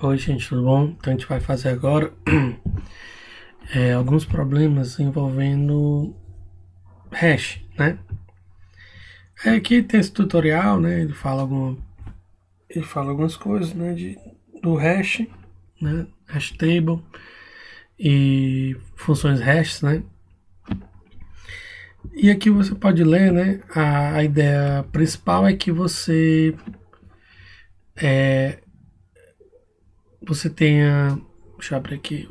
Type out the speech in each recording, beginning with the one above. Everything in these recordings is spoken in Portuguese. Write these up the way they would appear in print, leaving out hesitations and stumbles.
Oi, gente, tudo bom? Então a gente vai fazer agora alguns problemas envolvendo hash, né? Aqui tem esse tutorial, né? Ele fala algumas coisas, né? Do hash, né? Hash table e funções hash, né? E aqui você pode ler, né? A ideia principal é que você tenha, deixa eu abrir aqui.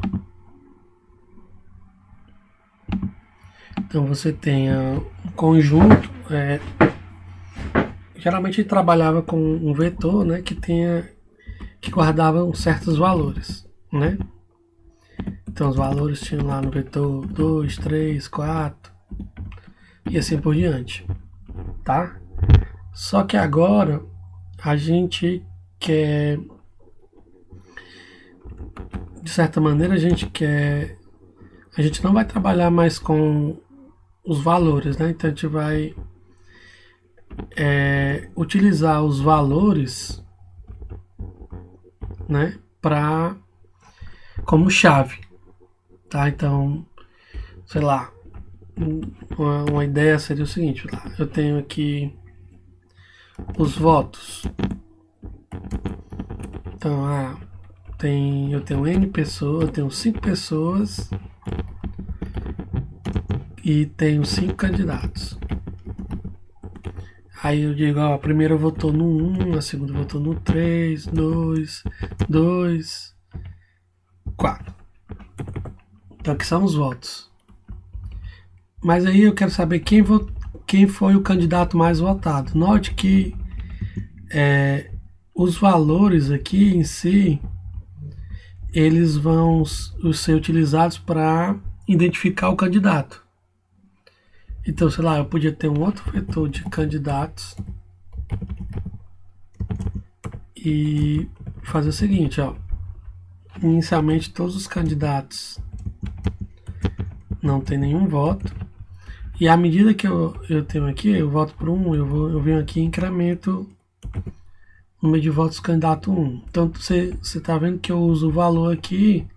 Então você tenha um conjunto. Geralmente ele trabalhava com um vetor, né, que guardava certos valores, né? Então os valores tinham lá no vetor 2, 3, 4 e assim por diante, tá? Só que agora a gente quer, de certa maneira, a gente não vai trabalhar mais com os valores, né? Então a gente vai utilizar os valores, né, para como chave, tá? Então, sei lá, uma ideia seria o seguinte, lá, eu tenho aqui os votos. Então, eu tenho N pessoas, eu tenho 5 pessoas e tenho 5 candidatos. Aí eu digo, ó, a primeira votou no 1, a segunda votou no 3, 2, 2, 4. Então aqui são os votos. Mas aí eu quero saber quem foi o candidato mais votado. Note que os valores aqui em si, eles vão ser utilizados para identificar o candidato. Então, sei lá, eu podia ter um outro vetor de candidatos e fazer o seguinte, ó. Inicialmente todos os candidatos não tem nenhum voto. E à medida que eu tenho aqui, eu voto por um, eu venho aqui e incremento o número de votos do candidato 1. Então você está vendo que eu uso o valor aqui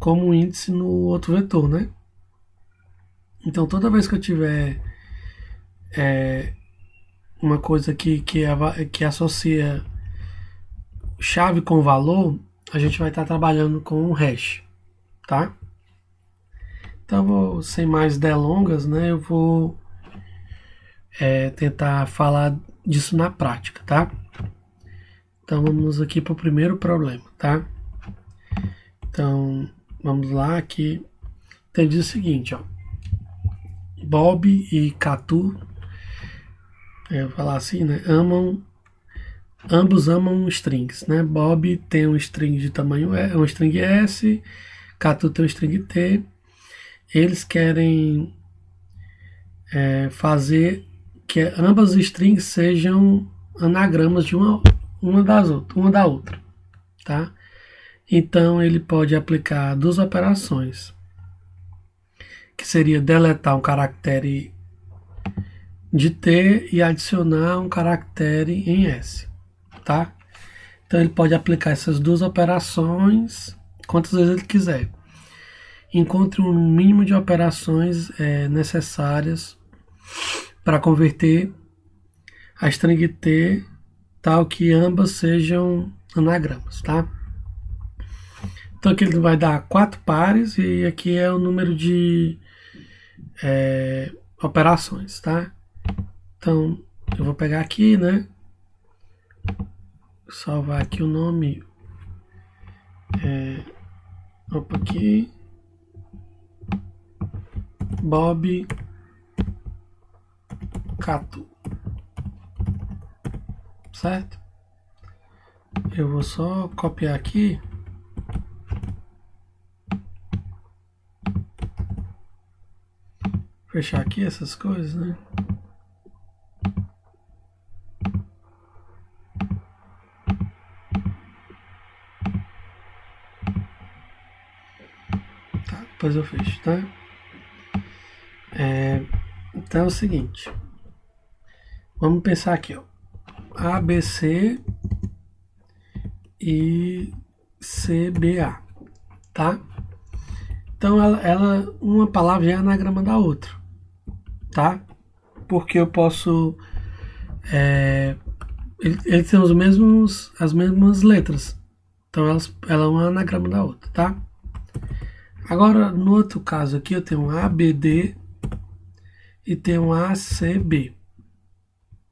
como índice no outro vetor, né? Então toda vez que eu tiver uma coisa aqui que associa chave com valor, a gente vai estar trabalhando com um hash, tá? Então, sem mais delongas, né, eu vou tentar falar disso na prática, tá? Então, vamos aqui para o primeiro problema, tá? Então, vamos lá aqui. Então, diz o seguinte, ó. Bob e Catu, eu vou falar assim, né, ambos amam strings, né? Bob tem um string de tamanho um string S, Catu tem um string T. Eles querem fazer que ambas as strings sejam anagramas de uma da outra, tá? Então ele pode aplicar duas operações, que seria deletar um caractere de T e adicionar um caractere em S, tá? Então ele pode aplicar essas duas operações quantas vezes ele quiser. Encontre um mínimo de operações necessárias para converter a string T tal que ambas sejam anagramas, tá? Então aqui ele vai dar 4 pares e aqui é o número de operações, tá? Então eu vou pegar aqui, né? Salvar aqui o nome. Opa, aqui. Bob Catu. Certo? Eu vou só copiar aqui. Fechar aqui essas coisas, né? Tá, depois eu fecho, tá? Então é o seguinte. Vamos pensar aqui, ó. A, B, C e CBA, tá? Então uma palavra já é anagrama da outra, tá? Porque eu posso eles têm as mesmas letras. Então ela é um anagrama da outra, tá? Agora, no outro caso aqui, eu tenho um ABD e tenho um ACB,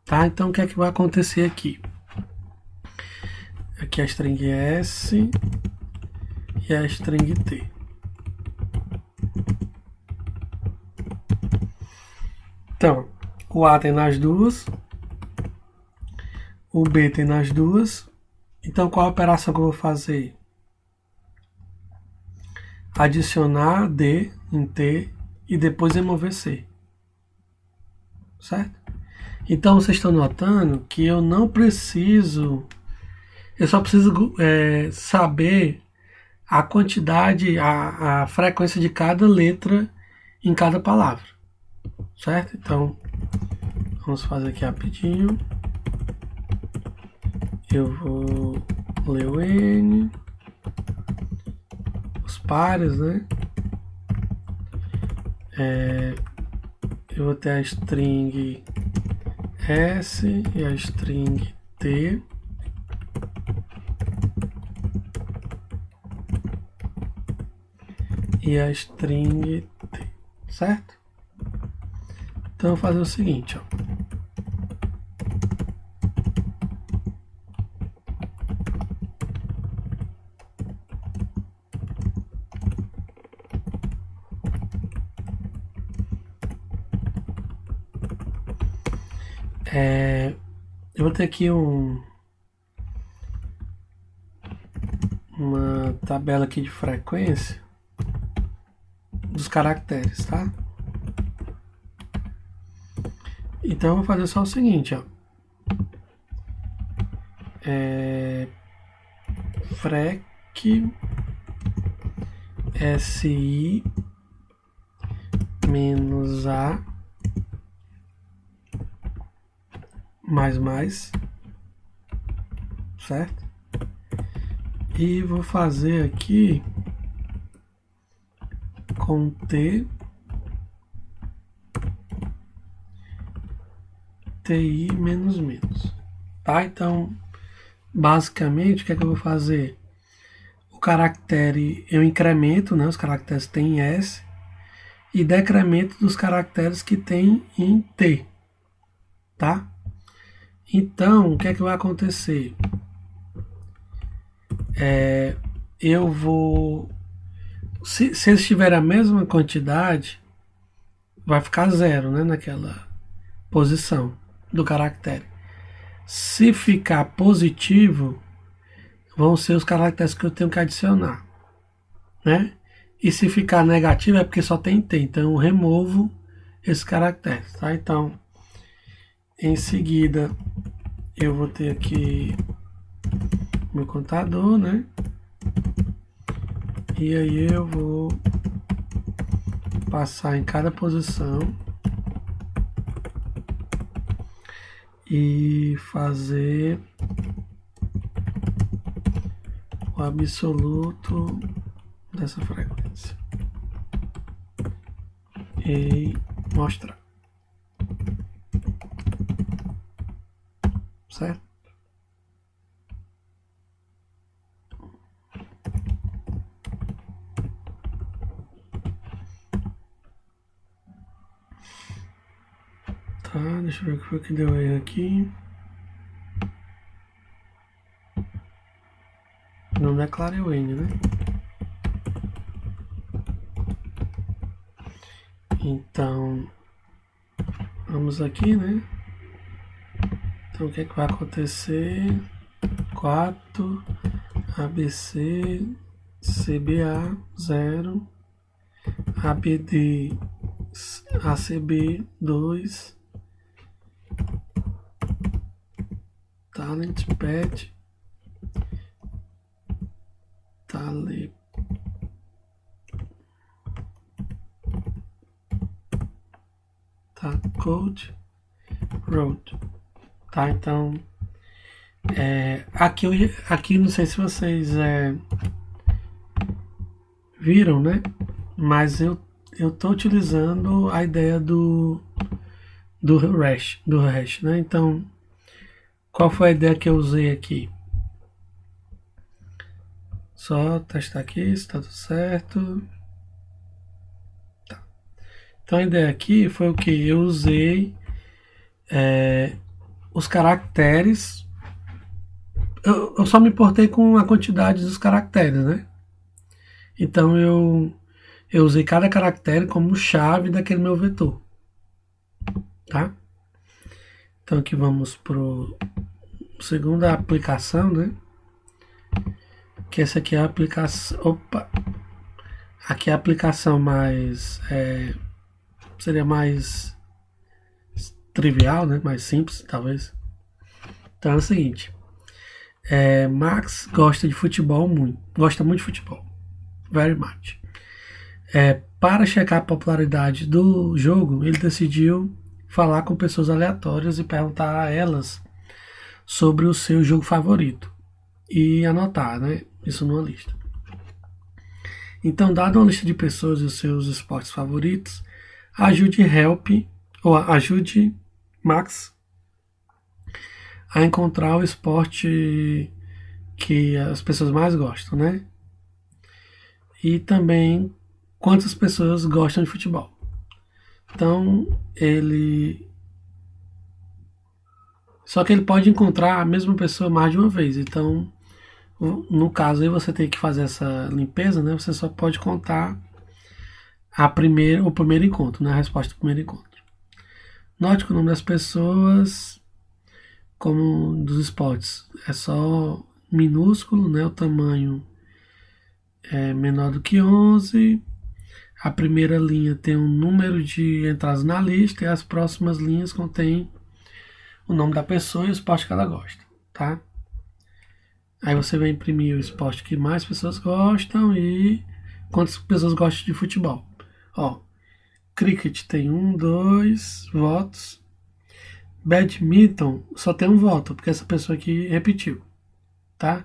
tá? Então, o que é que vai acontecer aqui? Aqui a string S e a string T. Então, o A tem nas duas, o B tem nas duas. Então, qual a operação que eu vou fazer? Adicionar D em T e depois remover C. Certo? Então, vocês estão notando que eu não preciso... Eu só preciso saber a quantidade, a frequência de cada letra em cada palavra. Certo? Então, vamos fazer aqui rapidinho. Eu vou ler o N, os pares, né? Eu vou ter a string S e a string T. E a string T, certo? Então, eu vou fazer o seguinte, ó. Eu vou ter aqui uma tabela aqui de frequência dos caracteres, tá? Então eu vou fazer só o seguinte, ó. Frec SI menos A mais, certo? E vou fazer aqui com T, TI menos, tá? Então, basicamente, o que é que eu vou fazer? O caractere, eu incremento, né, os caracteres que tem em S e decremento dos caracteres que tem em T, tá? Então, o que é que vai acontecer? Eu vou... Se eles tiverem a mesma quantidade, vai ficar zero, né, naquela posição do caractere. Se ficar positivo, vão ser os caracteres que eu tenho que adicionar, né? E se ficar negativo é porque só tem T, então eu removo esses caracteres, tá? Então, em seguida, eu vou ter aqui meu contador, né? E aí eu vou passar em cada posição e fazer o absoluto dessa frequência e mostrar, certo? Tá, deixa eu ver o que foi que deu erro aqui. Não declarei o N, né? Então, vamos aqui, né? Então, o que é que vai acontecer? 4, ABC, CBA, 0, ABD, ACB, 2, Talent, Pet, Talent, Code, Road, tá? Então, Aqui não sei se vocês viram, né? Mas eu tô utilizando a ideia do hash, né? Então, qual foi a ideia que eu usei aqui? Só testar aqui se tá tudo certo. Tá. Então a ideia aqui foi o que? Eu usei os caracteres. Eu só me importei com a quantidade dos caracteres, né? Então eu usei cada caractere como chave daquele meu vetor, tá? Então aqui vamos pro segunda aplicação, né? Que essa aqui é a aplicação. Opa! Aqui é a aplicação mais. Seria mais trivial, né? Mais simples, talvez. Então é o seguinte. Max gosta de futebol muito. Gosta muito de futebol. Very much. Para checar a popularidade do jogo, ele decidiu falar com pessoas aleatórias e perguntar a elas sobre o seu jogo favorito. E anotar, né? Isso numa lista. Então, dado uma lista de pessoas e os seus esportes favoritos, ajude Max a encontrar o esporte que as pessoas mais gostam, né? E também quantas pessoas gostam de futebol. Então, só que ele pode encontrar a mesma pessoa mais de uma vez. Então, no caso aí você tem que fazer essa limpeza, né? Você só pode contar o primeiro encontro, né? A resposta do primeiro encontro. Note que o nome das pessoas, como dos esportes, é só minúsculo, né? O tamanho é menor do que 11. A primeira linha tem um número de entradas na lista e as próximas linhas contêm o nome da pessoa e o esporte que ela gosta, tá? Aí você vai imprimir o esporte que mais pessoas gostam e quantas pessoas gostam de futebol. Ó, cricket tem 2 votos. Badminton só tem um voto, porque essa pessoa aqui repetiu, tá?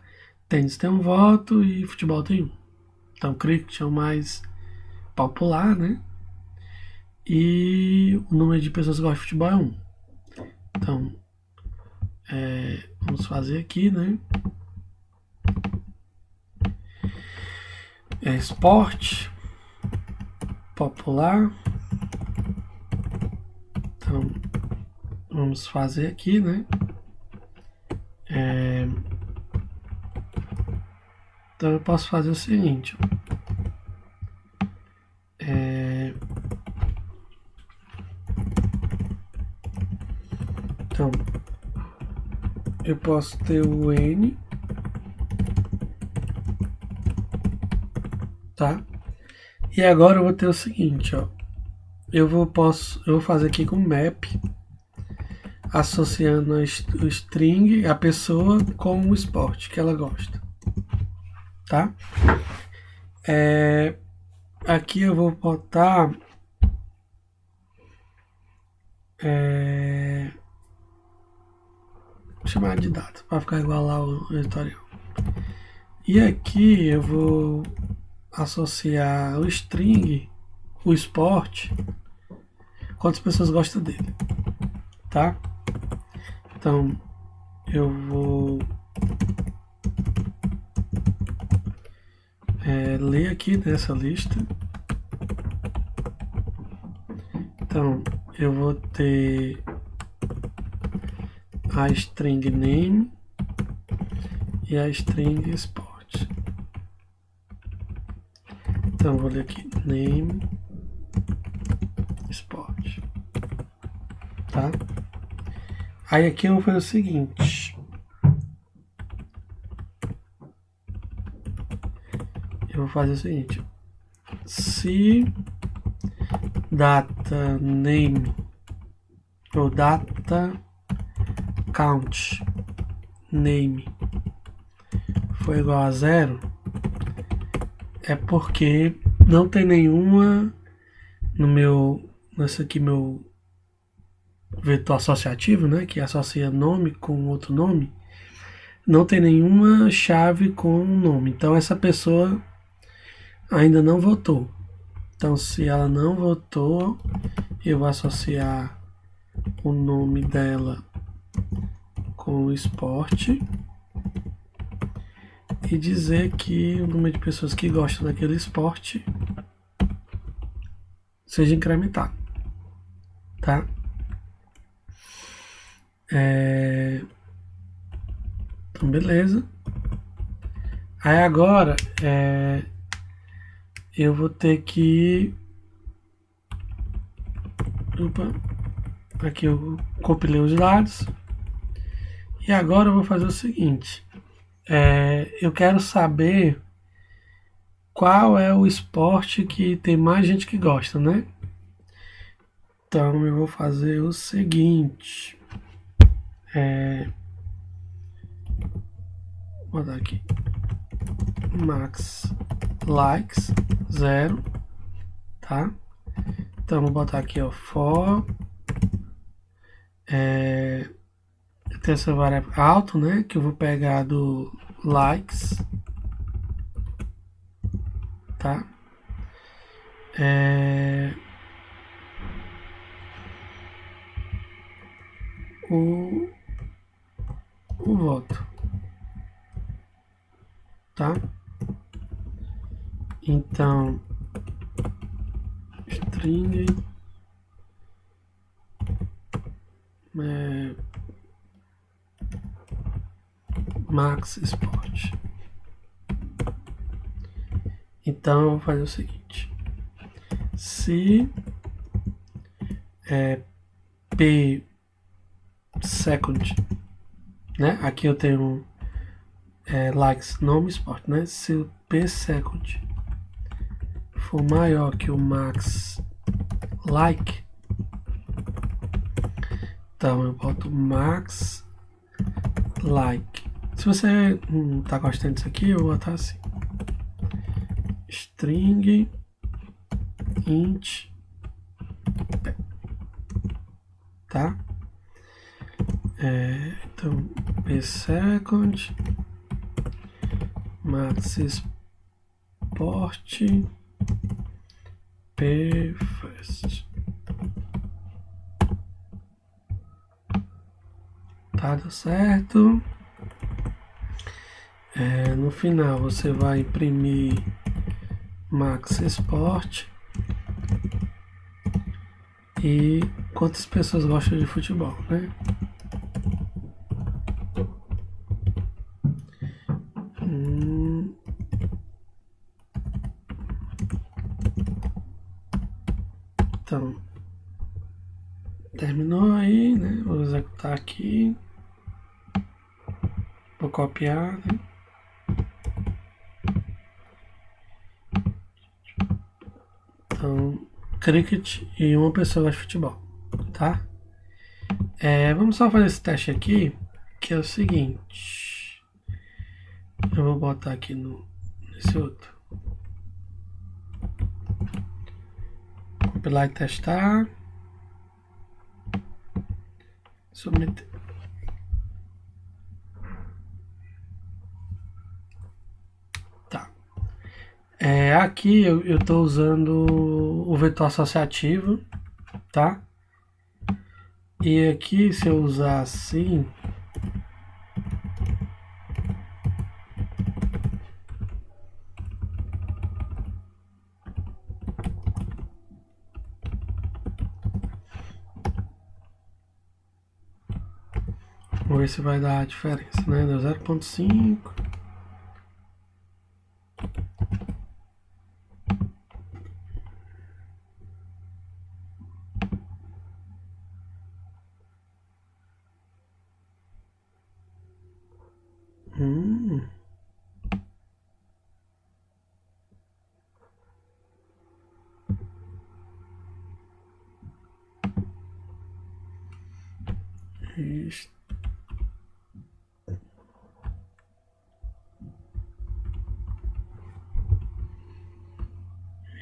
Tênis tem um voto e futebol tem um. Então, cricket é o mais popular, né? E o número de pessoas que gostam de futebol é 1. Então, vamos fazer aqui, né? Esporte popular. Então, vamos fazer aqui, né? Então eu posso fazer o seguinte. Então, eu posso ter o N, tá? E agora eu vou ter o seguinte, ó. Eu vou fazer aqui com map, associando o string, a pessoa, com o esporte que ela gosta, tá? Aqui eu vou botar vou chamar de data para ficar igual lá o editorial. E aqui eu vou associar o string, o esporte, quantas pessoas gostam dele, tá? Então eu vou ler aqui nessa lista. Então eu vou ter a string name e a string sport. Então eu vou ler aqui name sport, tá? Aí aqui eu vou fazer o seguinte. Se data name ou data count name for igual a 0, é porque não tem nenhuma nesse aqui meu vetor associativo, né, que associa nome com outro nome, não tem nenhuma chave com o nome. Então essa pessoa ainda não votou. Então se ela não votou, eu vou associar o nome dela com o esporte e dizer que o número de pessoas que gostam daquele esporte seja incrementado, tá? Então beleza. Aí agora eu vou ter que... Opa, aqui eu compilei os dados. E agora eu vou fazer o seguinte. Eu quero saber qual é o esporte que tem mais gente que gosta, né? Então eu vou fazer o seguinte. Vou botar aqui. Max likes 0, tá? Então vou botar aqui, ó, for tem essa variável alto, né? Que eu vou pegar do likes, tá? O, o voto, tá? Então string Max Sport. Então eu vou fazer o seguinte: se P second, né? Aqui eu tenho likes nome sport, né? Se o P second for maior que o max like, então eu boto max like. Se você não tá gostando disso aqui, eu vou botar assim: string int p, tá? Então p second max sport p first. Tá, deu certo. No final você vai imprimir Max Sport e quantas pessoas gostam de futebol, né? Então, terminou aí, né? Vou executar aqui. Vou copiar, né? Então, cricket e uma pessoa gosta de futebol, tá? Vamos só fazer esse teste aqui, que é o seguinte. Eu vou botar aqui nesse outro. Compilar e testar. Submeter. Tá. Aqui eu estou usando o vetor associativo, tá? E aqui, se eu usar assim, vamos ver se vai dar a diferença, né? Deu 0,5.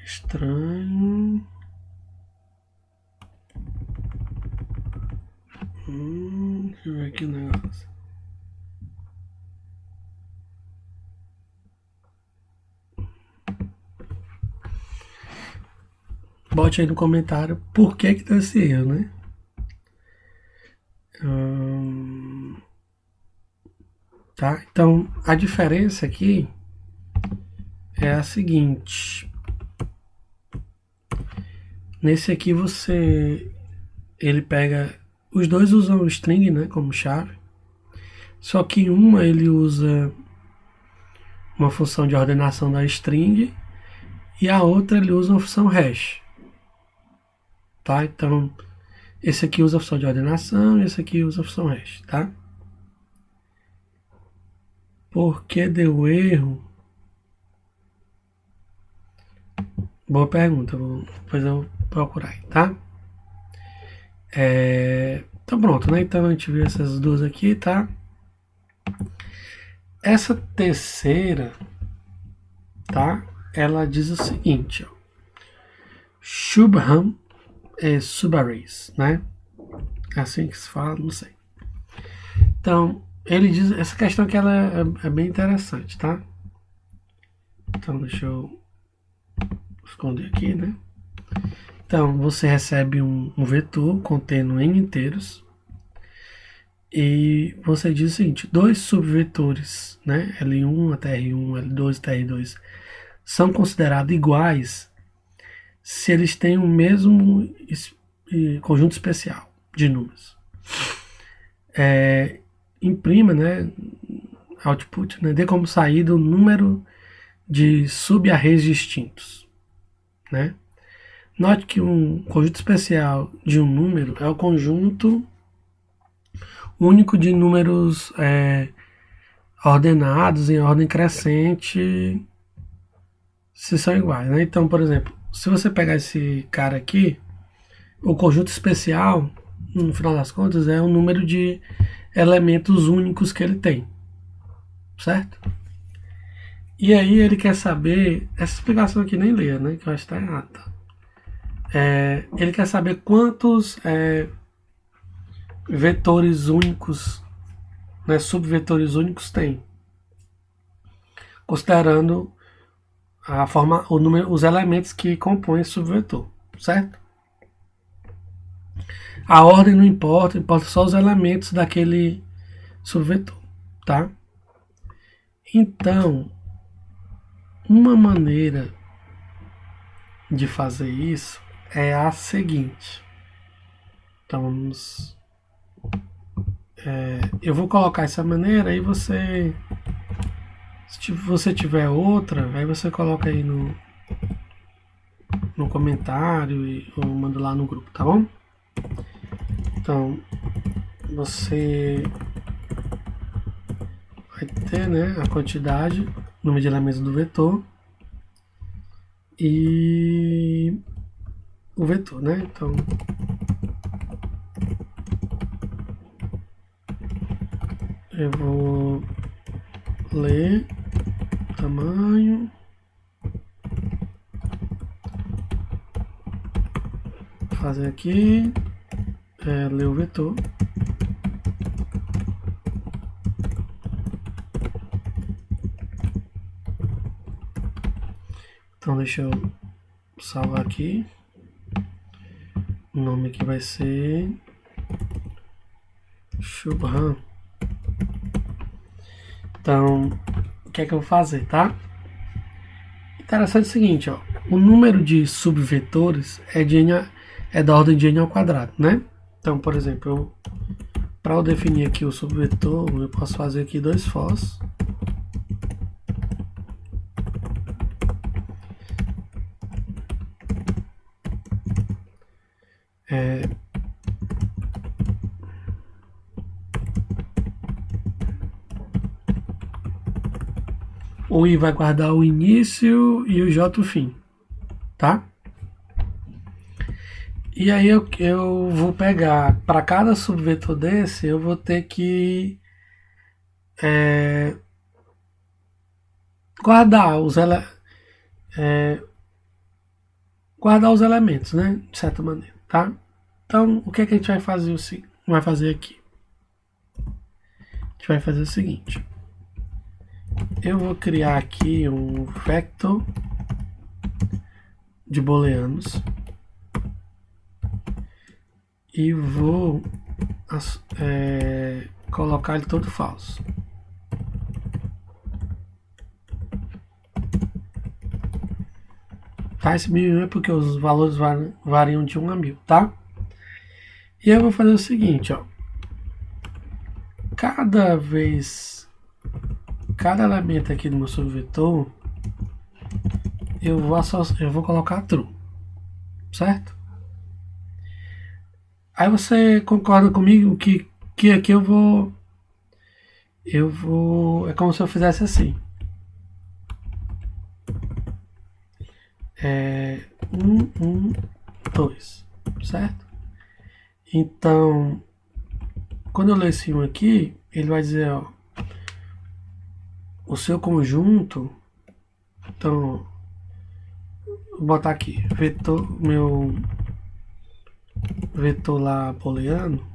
Estranho. Deixa eu ver aqui o negócio. bote aí no comentário por que deu esse erro, né? Tá? Então, a diferença aqui é a seguinte. Nesse aqui ele pega, os dois usam o string, né, como chave. Só que uma ele usa uma função de ordenação da string e a outra ele usa uma função hash. Tá? Então, esse aqui usa a função de ordenação e esse aqui usa a função hash, tá? Por que deu erro? Boa pergunta, depois eu vou procurar aí, tá? Então pronto, né? Então a gente viu essas duas aqui, tá? Essa terceira, tá? Ela diz o seguinte, ó. Shubham é subarrays, né? É assim que se fala, não sei. Então, ele diz, essa questão aqui ela é bem interessante, tá? Então, deixa eu esconder aqui, né? Então, você recebe um vetor contendo n inteiros e você diz o seguinte, dois subvetores, né? L1 até R1, L2 até R2, são considerados iguais se eles têm o mesmo conjunto especial de números. Imprima, né, output, né, dê como saída o número de subarrays distintos, né? Note que um conjunto especial de um número é o conjunto único de números ordenados em ordem crescente se são iguais, né? Então, por exemplo, se você pegar esse cara aqui, o conjunto especial, no final das contas, é o número de elementos únicos que ele tem, certo? E aí ele quer saber, essa explicação aqui nem leia, né, que eu acho que está errada. Ele quer saber quantos vetores únicos, né, subvetores únicos tem, considerando a forma, o número, os elementos que compõem esse subvetor, certo? A ordem não importa, importa só os elementos daquele subvetor, tá? Então, uma maneira de fazer isso é a seguinte. Então, vamos... eu vou colocar essa maneira e você... Se você tiver outra, aí você coloca aí no comentário ou manda lá no grupo, tá bom? Então, você vai ter, né, a quantidade, número de elementos do vetor e o vetor, né? Então, eu vou ler tamanho, fazer aqui, ler o vetor. Então deixa eu salvar aqui. O nome aqui vai ser Shubham. Então, o que é que eu vou fazer, tá? Interessante é o seguinte, ó. O número de subvetores é da ordem de n ao quadrado, né? Então, por exemplo, para eu definir aqui o subvetor, eu posso fazer aqui dois fors. O i vai guardar o início e o j o fim, tá? E aí eu vou pegar, para cada subvetor desse, eu vou ter que guardar guardar os elementos, né? De certa maneira, tá? Então, o que é que a gente vai fazer aqui? A gente vai fazer o seguinte. Eu vou criar aqui um vector de booleanos, e vou colocar ele todo falso. Tá? Esse 1001 é porque os valores variam de 1 a 1000, tá? E eu vou fazer o seguinte, ó. Cada elemento aqui do meu subvetor, eu vou colocar true, certo? Aí você concorda comigo que aqui eu vou, é como se eu fizesse assim. 1, 2, certo? Então, quando eu ler esse 1 aqui, ele vai dizer, ó, o seu conjunto, então, vou botar aqui, meu vetor lá booleano,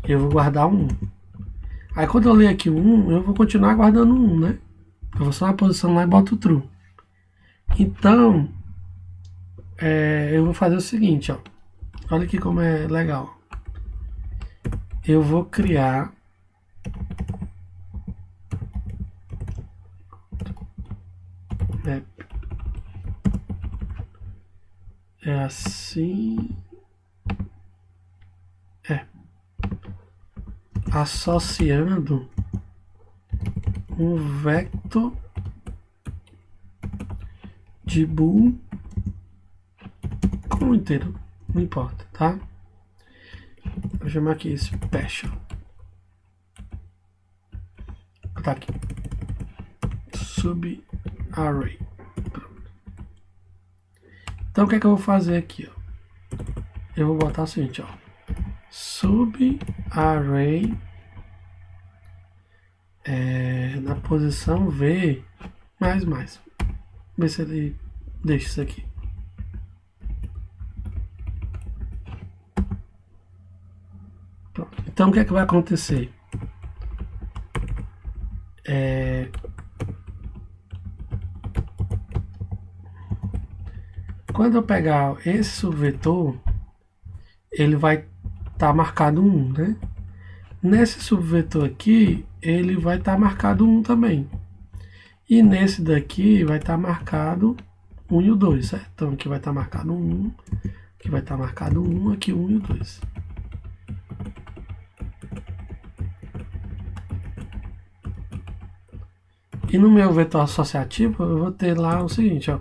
eu vou guardar um 1. Aí quando eu ler aqui o 1, eu vou continuar guardando 1, né? Eu vou só na posição lá e boto o true. Então, eu vou fazer o seguinte, ó. Olha aqui como é legal. Eu vou criar é assim, associando um vector de bool com um inteiro, não importa, tá? Vou chamar aqui special. Tá aqui. Subarray. Então o que é que eu vou fazer aqui, ó? Eu vou botar o seguinte, ó. Subarray na posição V mais. Ver se ele deixa isso aqui. Pronto. Então o que é que vai acontecer? Quando eu pegar esse subvetor, ele vai estar marcado 1, né? Nesse subvetor aqui, ele vai estar marcado 1 também. E nesse daqui vai estar marcado 1 e o 2, certo? Então aqui vai estar marcado 1, aqui vai estar marcado 1, aqui 1 e o 2. E no meu vetor associativo, eu vou ter lá o seguinte, ó.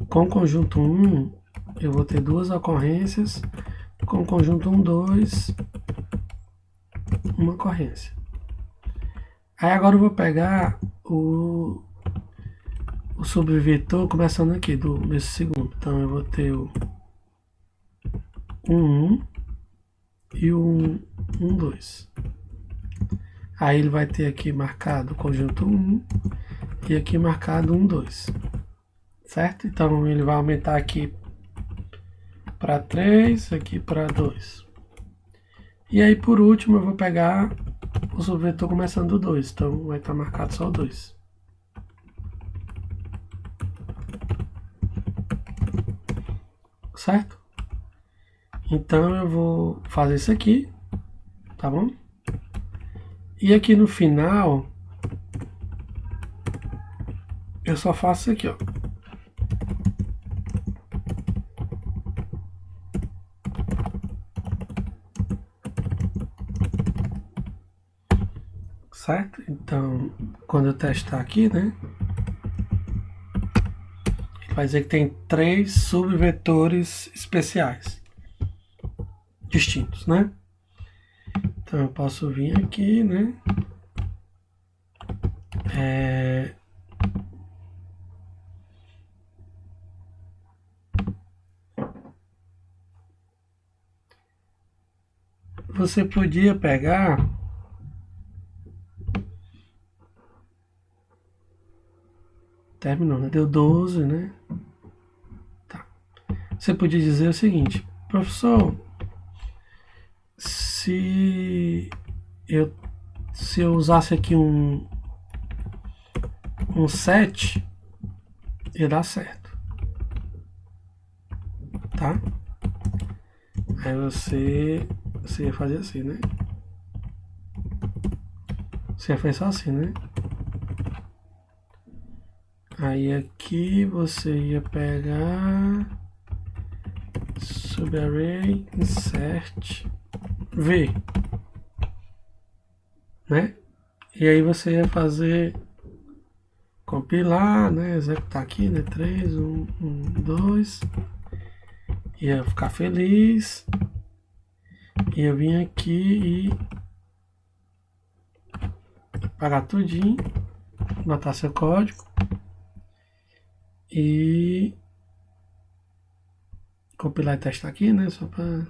Com o conjunto 1, eu vou ter duas ocorrências. Com o conjunto 1, 2, uma ocorrência. Aí agora eu vou pegar o subvetor começando aqui, desse segundo. Então eu vou ter o 1 e o 1, 2. Aí ele vai ter aqui marcado o conjunto 1 e aqui marcado 1, 2. Certo? Então ele vai aumentar aqui para 3, aqui para 2. E aí por último eu vou pegar o subvetor começando do 2. Então vai estar marcado só o 2. Certo? Então eu vou fazer isso aqui, tá bom? E aqui no final eu só faço isso aqui, ó. Certo? Então, quando eu testar aqui, né? Ele vai dizer que tem 3 subvetores especiais. Distintos, né? Então eu posso vir aqui, né? Você podia pegar terminou, né? Deu 12, né? Tá. Você podia dizer o seguinte, professor, se eu usasse aqui um 7, ia dar certo. Tá? Aí você ia fazer assim, né? Você ia fazer só assim, né? Aí aqui você ia pegar subarray, insert, V, né? E aí você ia fazer compilar, né? Executar aqui, né? 3, 1, 1, 2. Ia ficar feliz. Ia vir aqui e apagar tudinho, botar seu código e compilar e testar aqui, né? Só para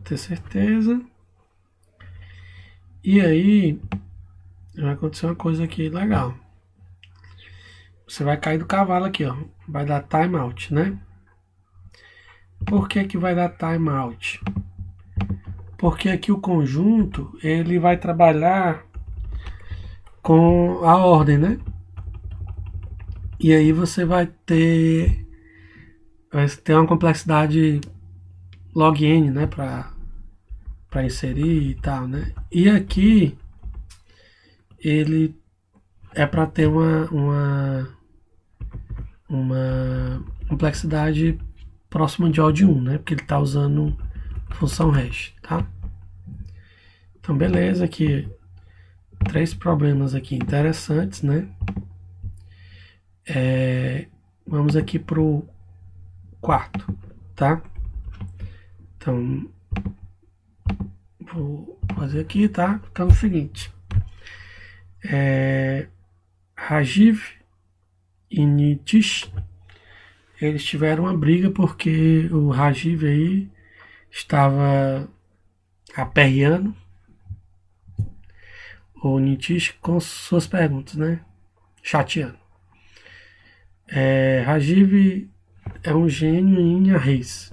ter certeza. E aí vai acontecer uma coisa aqui legal. Você vai cair do cavalo aqui, ó. Vai dar timeout, né? Por que que vai dar timeout? Porque aqui o conjunto, ele vai trabalhar com a ordem, né? E aí você vai ter uma complexidade log n, né, para inserir e tal, né? E aqui ele é para ter uma complexidade próxima de O de 1, né? Porque ele está usando função hash, tá? Então, beleza, aqui 3 problemas aqui interessantes, né? Vamos aqui pro quarto, tá? Então, vou fazer aqui, tá? Então é o seguinte. Rajiv e Nitish, eles tiveram uma briga porque o Rajiv aí estava aperreando o Nitish com suas perguntas, né? Chateando. Rajiv é um gênio em arrays.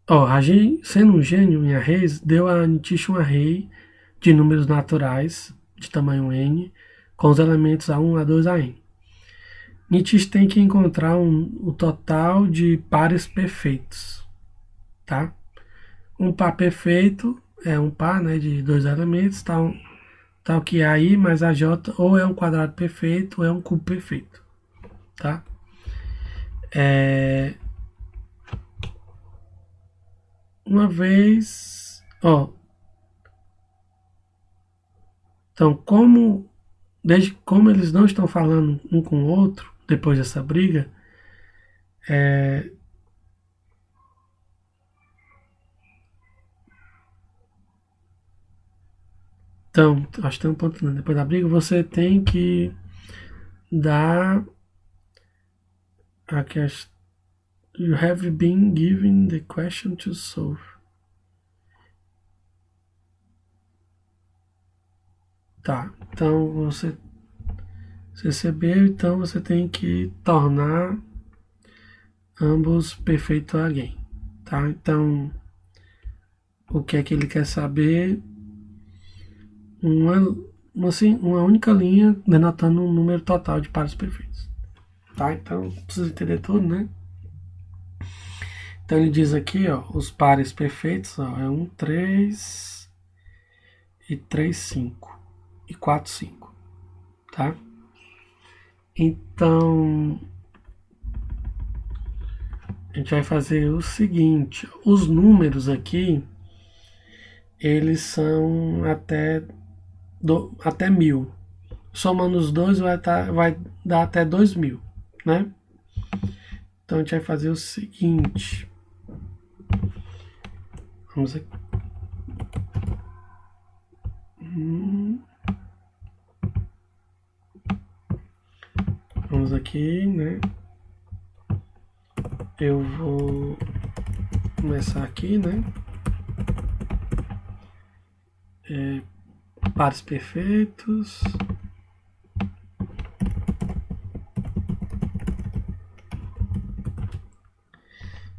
Rajiv, sendo um gênio em arrays, deu a Nitish um array de números naturais de tamanho n com os elementos A1, A2, A n. Nitish tem que encontrar o total de pares perfeitos, tá? Um par perfeito é um par, né, de 2 elementos, tal que a i mais a j ou é um quadrado perfeito ou é um cubo perfeito, tá? Uma vez, então desde como eles não estão falando um com o outro depois dessa briga, então acho que tem um ponto, né? Depois da briga você tem que dar a questão. You have been given the question to solve. Tá, então você recebeu, então você tem que tornar ambos perfeito again, tá? Então, o que é que ele quer saber? Uma única linha denotando um número total de pares perfeitos, tá? Então, precisa entender tudo, né? Então ele diz aqui, ó, os pares perfeitos, ó, é 1, 3 e 3, 5 e 4, 5, tá? Então, a gente vai fazer o seguinte, os números aqui, eles são até 1000. Somando os dois vai dar até 2000, né? Então a gente vai fazer o seguinte. Vamos aqui. Vamos aqui, né? Eu vou começar aqui, né? Pares perfeitos.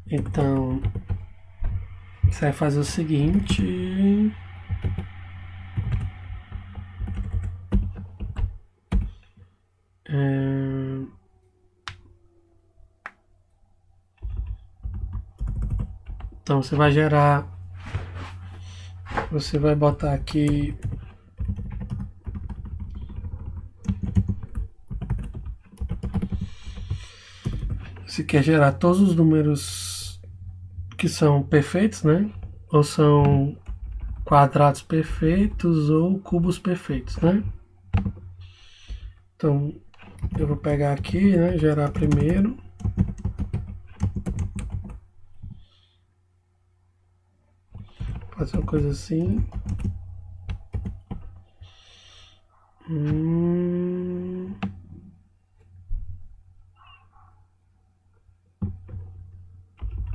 Então, você vai fazer o seguinte. Então você vai gerar, você vai botar aqui se quer gerar todos os números que são perfeitos, né? Ou são quadrados perfeitos ou cubos perfeitos, né? Então eu vou pegar aqui, né? Gerar primeiro. Fazer uma coisa assim.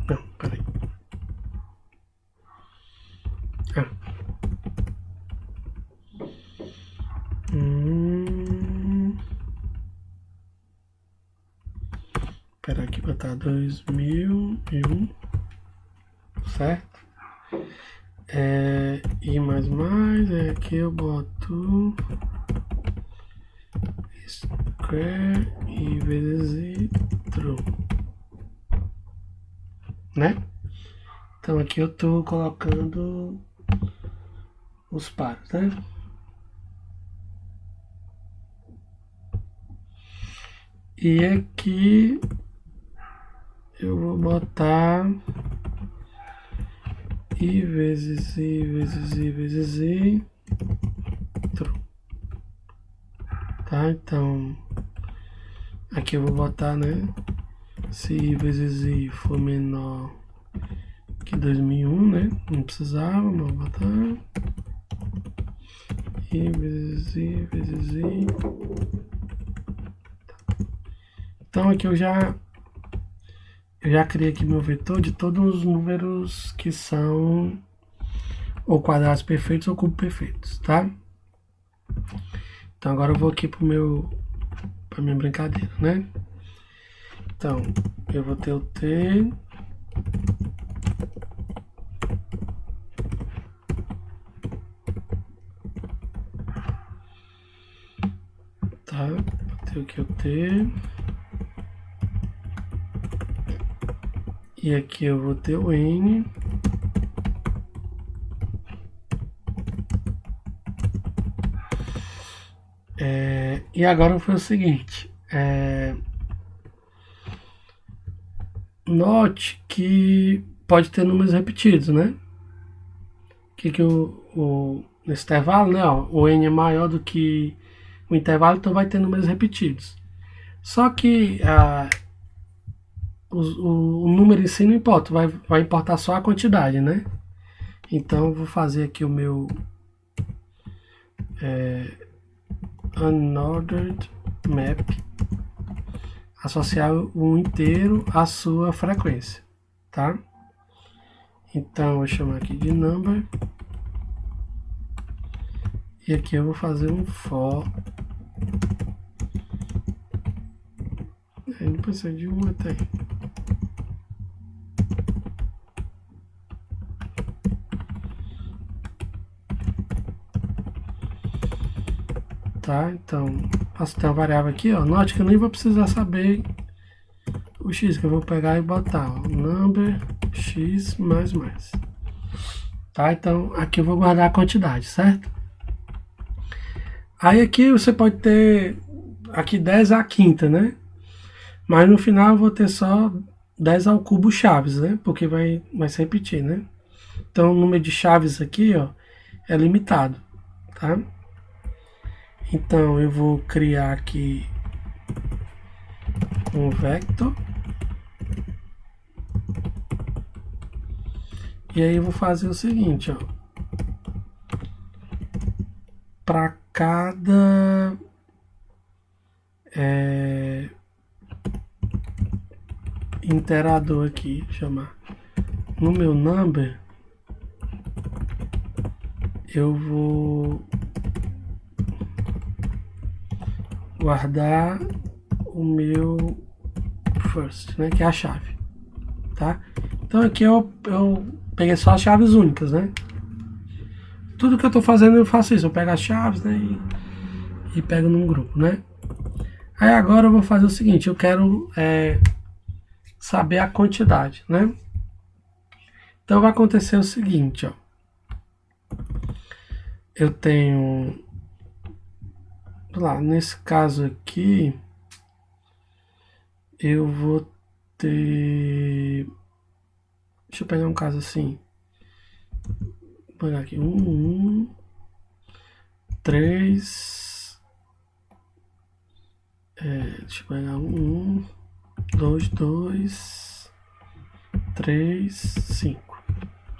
Não, peraí. Ah. Espera aqui, botar 2001, certo? E mais, aqui eu boto square e vezes e true, né? Então aqui eu tô colocando os pares, né? E aqui eu vou botar i vezes i vezes i vezes i true. Tá? Então aqui eu vou botar, né? Se i vezes i for menor que 2001, né? Não precisava, mas vou botar i vezes i vezes i. Então aqui eu já criei aqui meu vetor de todos os números que são ou quadrados perfeitos ou cubos perfeitos, tá? Então agora eu vou aqui para minha brincadeira, né? Então eu vou ter o t, tá? Vou ter aqui o t. E aqui eu vou ter o n. E agora foi o seguinte. Note que pode ter números repetidos, né? Que nesse intervalo, né? Ó, o n é maior do que o intervalo, então vai ter números repetidos. Só que o número em si não importa, vai importar só a quantidade, né? Então eu vou fazer aqui o meu unordered map, associar o inteiro à sua frequência, tá? Então eu vou chamar aqui de number e aqui eu vou fazer um for. Não precisa de um até aí. Tá, então posso ter uma variável aqui, ó. Note que eu nem vou precisar saber o x, que eu vou pegar e botar, ó, number x mais mais. Tá, então aqui eu vou guardar a quantidade, certo? Aí aqui você pode ter aqui 10 à quinta, né? Mas no final eu vou ter só 10 ao cubo chaves, né? Porque vai se repetir, né? Então o número de chaves aqui, ó, é limitado, tá? Então eu vou criar aqui um vector. E aí eu vou fazer o seguinte, ó. Para cada interador aqui, chamar no meu number, eu vou guardar o meu first, né, que é a chave, tá? Então aqui eu peguei só as chaves únicas, né? Tudo que eu tô fazendo eu faço isso, eu pego as chaves, né, e pego num grupo, né? Aí agora eu vou fazer o seguinte, eu quero saber a quantidade, né? Então vai acontecer o seguinte, ó. Eu tenho, lá, nesse caso aqui, eu vou ter, deixa eu pegar um caso assim, vou pegar aqui, 3, deixa eu pegar 2, 2, 3, 5,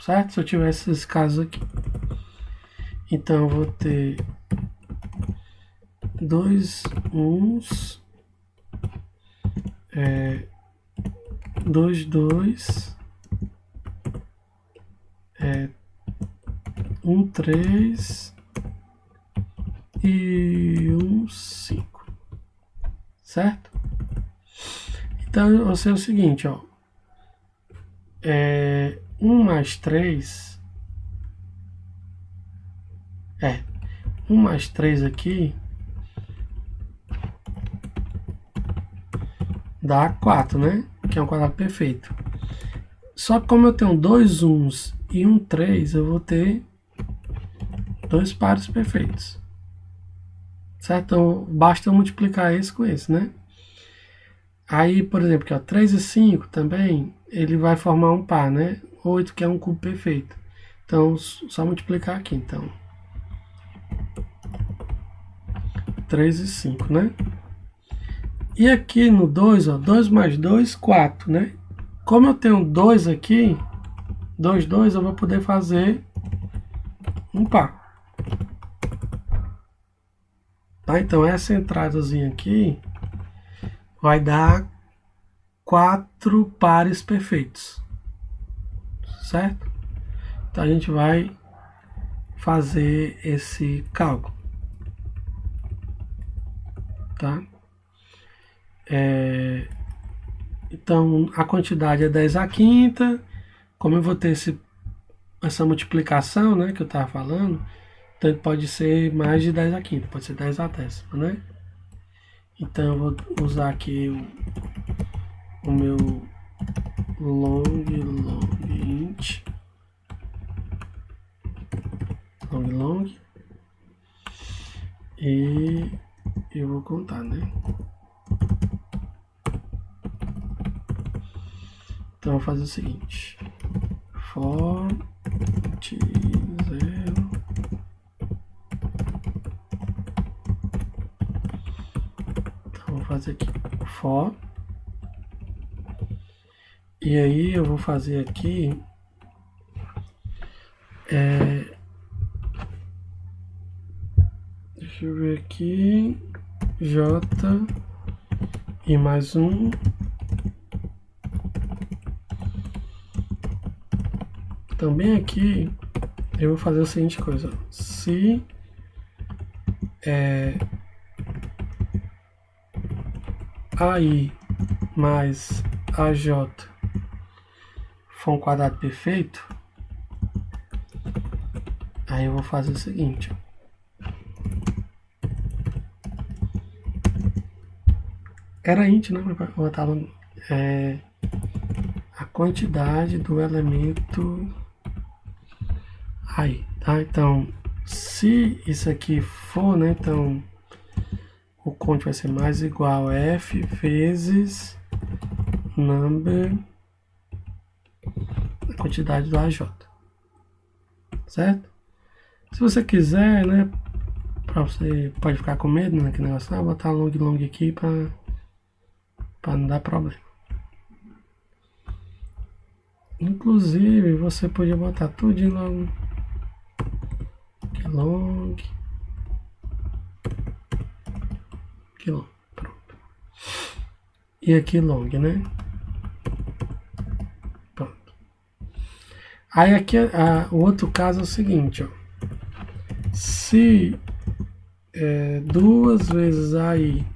certo? Se eu tivesse esse caso aqui. Então eu vou ter 2 uns, 2, 2, 1, 3 e 1, 5, certo? Então vai ser o seguinte, ó. 1 mais 3, 1 mais 3 aqui dá 4, né? Que é um quadrado perfeito. Só que como eu tenho 2 uns e 1 3, eu vou ter 2 pares perfeitos. Certo? Então basta eu multiplicar esse com esse, né? Aí, por exemplo, aqui, ó, 3 e 5 também, ele vai formar um par, né? 8, que é um cubo perfeito. Então, só multiplicar aqui, então. 3 e 5, né? E aqui no 2, ó, 2 mais 2, 4, né? Como eu tenho 2 aqui, 2, 2, eu vou poder fazer um par. Tá? Então, essa entradazinha aqui vai dar 4 pares perfeitos. Certo? Então, a gente vai fazer esse cálculo. Tá? Então, a quantidade é 10 à quinta. Como eu vou ter essa multiplicação, né, que eu estava falando, então pode ser mais de 10 à quinta, pode ser 10 à décima, né? Então, eu vou usar aqui o meu long int, long, e eu vou contar, né? Então, eu vou fazer o seguinte: for t0, então vou fazer aqui for, e aí eu vou fazer aqui deixa eu ver aqui, j e mais um. Também aqui eu vou fazer a seguinte coisa: se AI mais AJ for um quadrado perfeito, aí eu vou fazer o seguinte: era int, né? Eu tava, a quantidade do elemento aí, tá? Então, se isso aqui for, né? Então, o count vai ser mais igual a f vezes number, a quantidade do AJ, certo? Se você quiser, né? Pra você pode ficar com medo, né? Que negócio, vou botar long aqui para não dar problema. Inclusive, você podia botar tudo de long, pronto. E aqui long, né? Pronto. Aí aqui o outro caso é o seguinte, ó. Se 2 vezes aí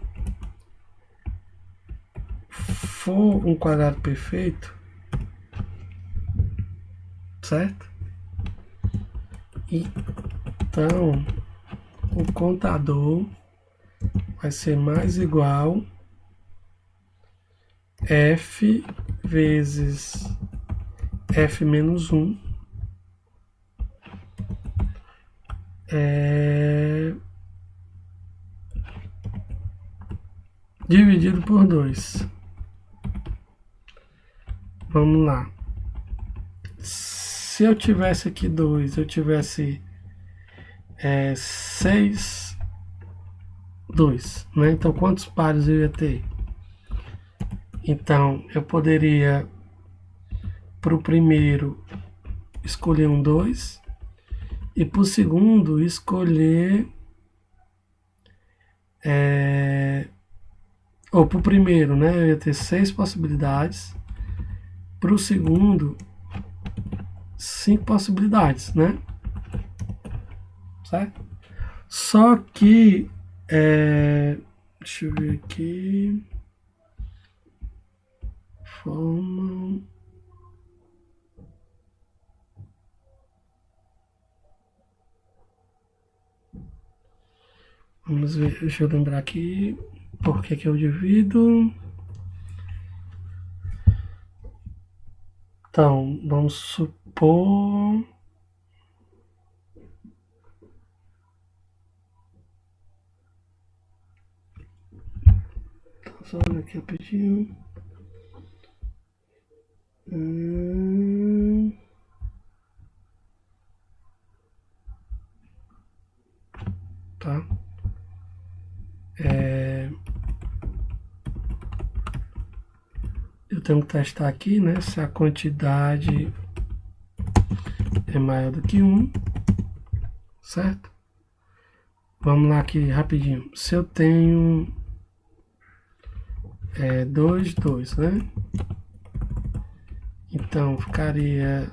for um quadrado perfeito, certo? Então, o contador vai ser mais igual f vezes f menos 1 dividido por 2. Vamos lá. Se eu tivesse aqui 2, eu tivesse 6, 2, né? Então, quantos pares eu ia ter? Então, eu poderia, para o primeiro, escolher um 2, e para o segundo, escolher... ou para o primeiro, né? Eu ia ter 6 possibilidades. Para o segundo, 5 possibilidades, né? Certo? Só que... deixa eu ver aqui... Forma... Vamos ver, deixa eu lembrar aqui por que eu divido. Então, vamos supor... Só olhar aqui rapidinho. Tá. Eu tenho que testar aqui, né? Se a quantidade é maior do que 1, certo? Vamos lá aqui rapidinho. Se eu tenho 2, 2, né? Então ficaria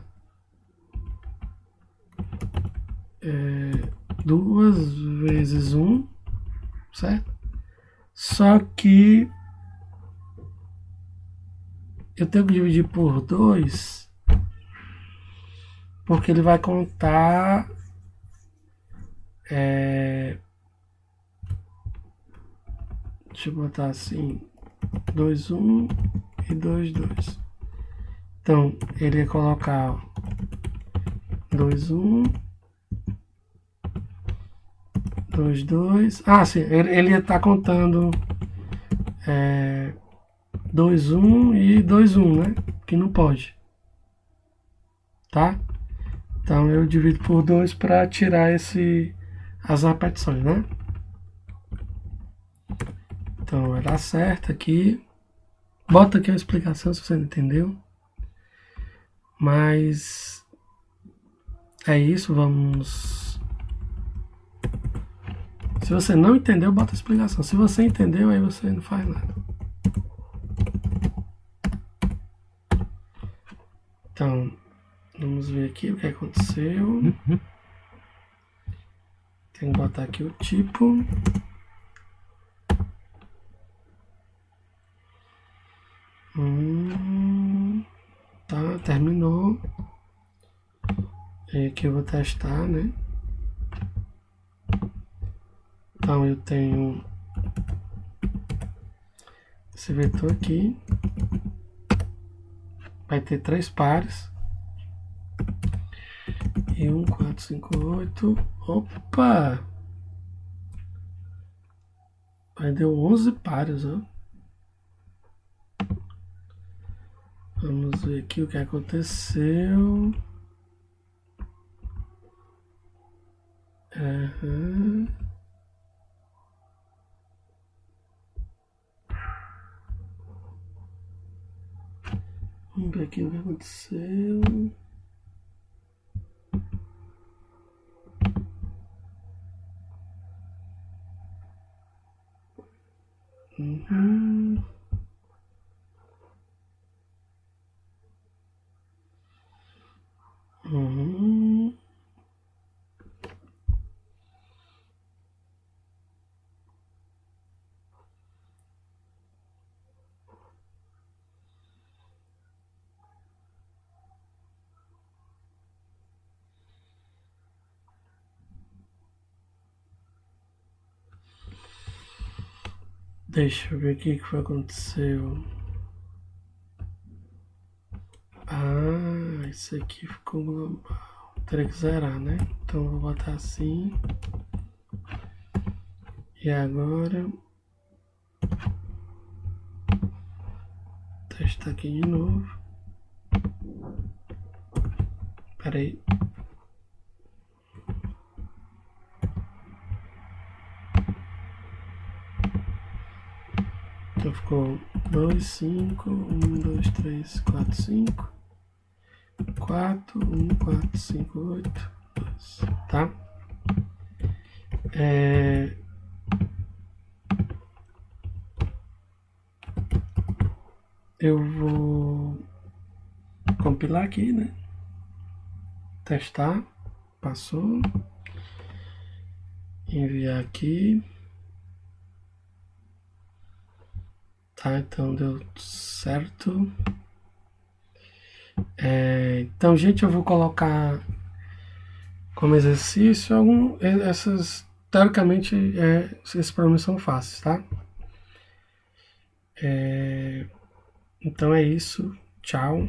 2 vezes 1, certo? Só que eu tenho que dividir por 2, porque ele vai contar deixa eu botar assim, 2, 1 e 2, 2. Então, ele ia colocar 2, 1, 2, 2. Ah, sim, ele ia estar contando 2, 1 e 2, 1, né? Que não pode. Tá? Então, eu divido por 2 para tirar as repetições, né? Então, vai dar certo aqui. Bota aqui a explicação se você não entendeu. Mas é isso, vamos... Se você não entendeu, bota a explicação. Se você entendeu, aí você não faz nada. Então, vamos ver aqui o que aconteceu. Tem que botar aqui o tipo. Tá, terminou. E aqui eu vou testar, né? Então eu tenho esse vetor aqui. Vai ter 3 pares. E 1, 4, 5, 8. Opa! Aí deu 11 pares, ó. Vamos ver aqui o que aconteceu. Vamos ver aqui o que aconteceu. Deixa eu ver aqui o que foi que aconteceu. Ah, Esse aqui ficou global. Teria que zerar, né? Então eu vou botar assim. E agora testar aqui de novo. Espera aí. Então ficou 2, 5, 1, 2, 3, 4, 5, 4, 1, 4, 5, 8, 2, tá? Eu vou compilar aqui, né? Testar, passou, enviar aqui. Tá, então deu certo. Então, gente, eu vou colocar como exercício essas, teoricamente, esses problemas são fáceis, tá? Então é isso. Tchau.